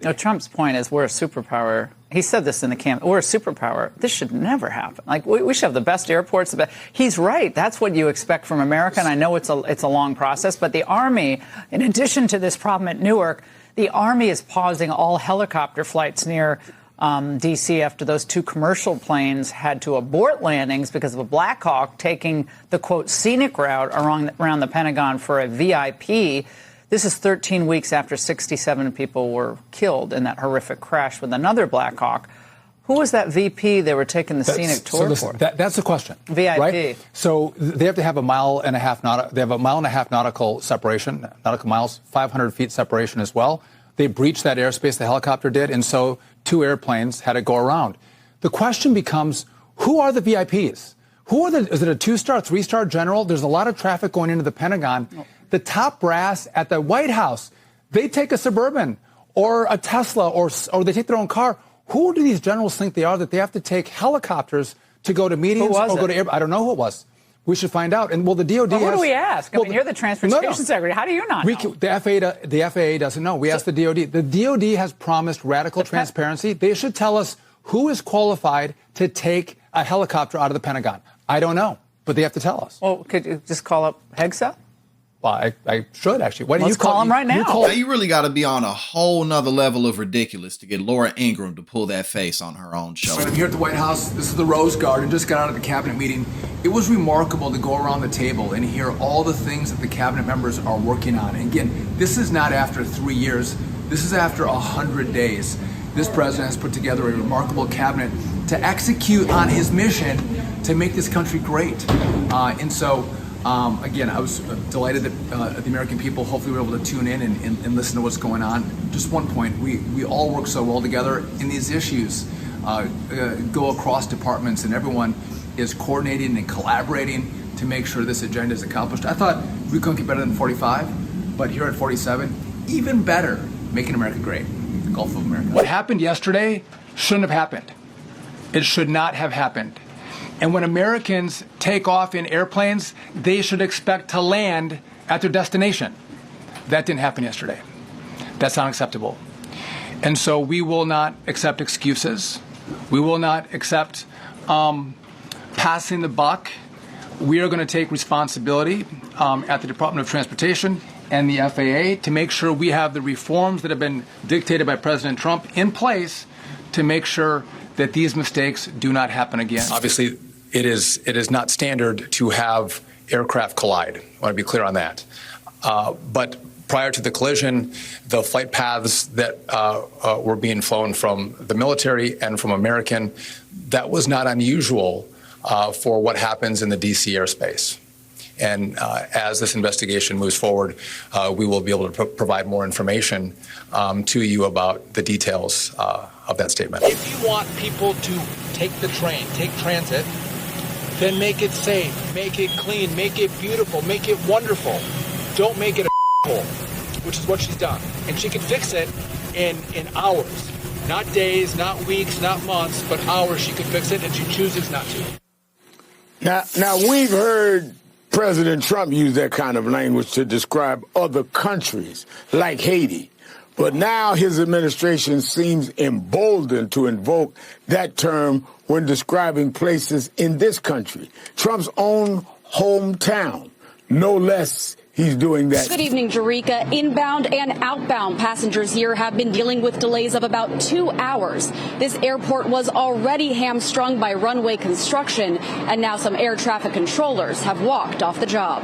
No, Trump's point is we're a superpower. He said this in the camp. We're a superpower. This should never happen. Like, we should have the best airports. He's right. That's what you expect from America. And I know it's a long process. But the Army, in addition to this problem at Newark, the Army is pausing all helicopter flights near D.C. after those 2 commercial planes had to abort landings because of a Black Hawk taking the, quote, scenic route around the Pentagon for a VIP. This is 13 weeks after 67 people were killed in that horrific crash with another Black Hawk. Who was that VP they were taking the scenic tour for? That's the question. VIP. Right? So they have to have a mile and a half nautical separation, nautical miles, 500 feet separation as well. They breached that airspace, the helicopter did, and so 2 airplanes had to go around. The question becomes, who are the VIPs? Is it a 2-star, 3-star general? There's a lot of traffic going into the Pentagon. The top brass at the White House, they take a Suburban or a Tesla or they take their own car. Who do these generals think they are that they have to take helicopters to go to meetings or go to air? I don't know who it was. We should find out. And the DOD who do we ask? I mean, you're the transportation secretary. How do you not know? The FAA doesn't know. We asked the DOD. The DOD has promised radical transparency. They should tell us who is qualified to take a helicopter out of the Pentagon. I don't know, but they have to tell us. Well, could you just call up HEGSA? Well, I should, actually. Why don't Let's call him right now. You really got to be on a whole nother level of ridiculous to get Laura Ingraham to pull that face on her own show. I'm here at the White House. This is the Rose Garden. Just got out of the cabinet meeting. It was remarkable to go around the table and hear all the things that the cabinet members are working on. And again, this is not after 3 years. This is after 100 days. This president has put together a remarkable cabinet to execute on his mission to make this country great. Again, I was delighted that the American people hopefully were able to tune in and listen to what's going on. Just one point, we all work so well together, and these issues go across departments, and everyone is coordinating and collaborating to make sure this agenda is accomplished. I thought we couldn't get better than 45, but here at 47, even better, making America great, the Gulf of America. What happened yesterday shouldn't have happened. It should not have happened. And when Americans take off in airplanes, they should expect to land at their destination. That didn't happen yesterday. That's unacceptable. And so we will not accept excuses. We will not accept passing the buck. We are going to take responsibility at the Department of Transportation and the FAA to make sure we have the reforms that have been dictated by President Trump in place to make sure that these mistakes do not happen again. Obviously, it is not standard to have aircraft collide. I want to be clear on that. But prior to the collision, the flight paths that were being flown from the military and from American, that was not unusual for what happens in the D.C. airspace. And as this investigation moves forward, we will be able to provide more information to you about the details of that statement. If you want people to take the train, take transit, then make it safe, make it clean, make it beautiful, make it wonderful. Don't make it a hole, which is what she's done. And she can fix it in hours, not days, not weeks, not months, but hours she can fix it, and she chooses not to. Now we've heard President Trump use that kind of language to describe other countries like Haiti. But now his administration seems emboldened to invoke that term when describing places in this country, Trump's own hometown. No less, he's doing that. Good evening, Jerika. Inbound and outbound passengers here have been dealing with delays of about 2 hours. This airport was already hamstrung by runway construction, and now some air traffic controllers have walked off the job.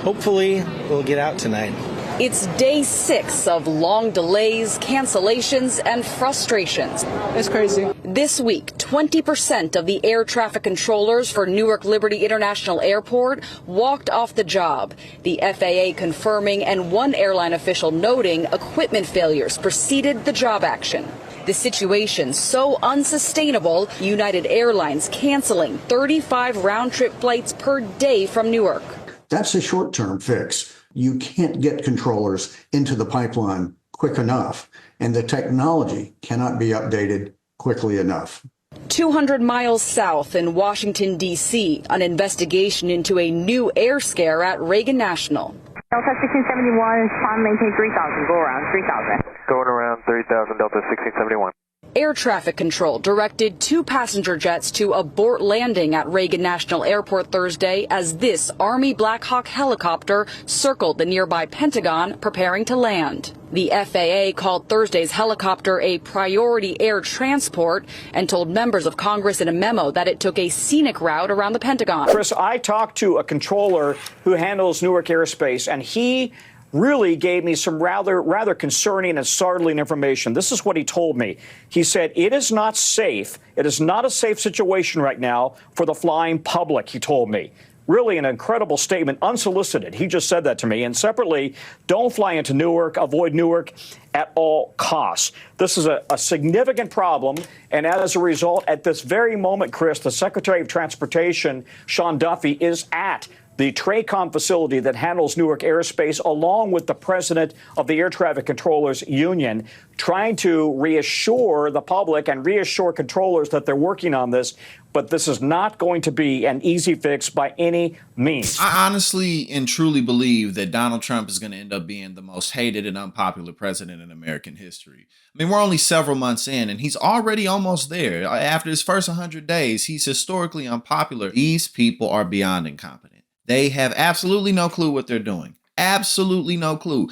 Hopefully, we'll get out tonight. It's day 6 of long delays, cancellations, and frustrations. It's crazy. This week, 20% of the air traffic controllers for Newark Liberty International Airport walked off the job. The FAA confirming and one airline official noting equipment failures preceded the job action. The situation so unsustainable, United Airlines canceling 35 round-trip flights per day from Newark. That's a short-term fix. You can't get controllers into the pipeline quick enough, and the technology cannot be updated quickly enough. 200 miles south in Washington, D.C., an investigation into a new air scare at Reagan National. Delta 1671 is climb maintain 3000, go around 3000. Going around 3000 Delta 1671. Air traffic control directed 2 passenger jets to abort landing at Reagan National Airport Thursday as this Army Black Hawk helicopter circled the nearby Pentagon preparing to land. The FAA called Thursday's helicopter a priority air transport and told members of Congress in a memo that it took a scenic route around the Pentagon. Chris, I talked to a controller who handles Newark airspace, and he really gave me some rather concerning and startling information. This is what he told me. He said, it is not safe. It is not a safe situation right now for the flying public, he told me. Really an incredible statement, unsolicited. He just said that to me. And separately, don't fly into Newark, avoid Newark at all costs. This is a significant problem. And as a result, at this very moment, Chris, the Secretary of Transportation, Sean Duffy, is at the TRACOM facility that handles Newark airspace, along with the president of the Air Traffic Controllers Union, trying to reassure the public and reassure controllers that they're working on this. But this is not going to be an easy fix by any means. I honestly and truly believe that Donald Trump is going to end up being the most hated and unpopular president in American history. I mean, we're only several months in, and he's already almost there. After his first 100 days, he's historically unpopular. These people are beyond incompetent. They have absolutely no clue what they're doing. Absolutely no clue.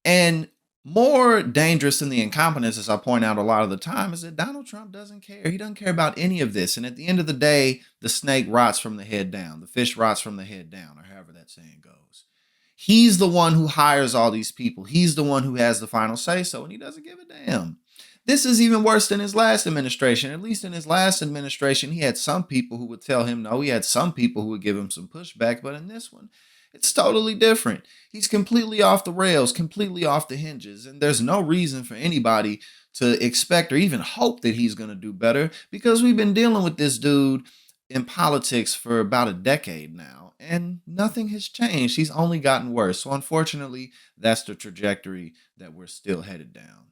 And more dangerous than the incompetence, as I point out a lot of the time, is that Donald Trump doesn't care. He doesn't care about any of this. And at the end of the day, the snake rots from the head down. The fish rots from the head down, or however that saying goes. He's the one who hires all these people. He's the one who has the final say so, and he doesn't give a damn. This is even worse than his last administration. At least in his last administration, he had some people who would tell him no. He had some people who would give him some pushback. But in this one, it's totally different. He's completely off the rails, completely off the hinges. And there's no reason for anybody to expect or even hope that he's going to do better, because we've been dealing with this dude in politics for about a decade now, and nothing has changed. He's only gotten worse. So unfortunately, that's the trajectory that we're still headed down.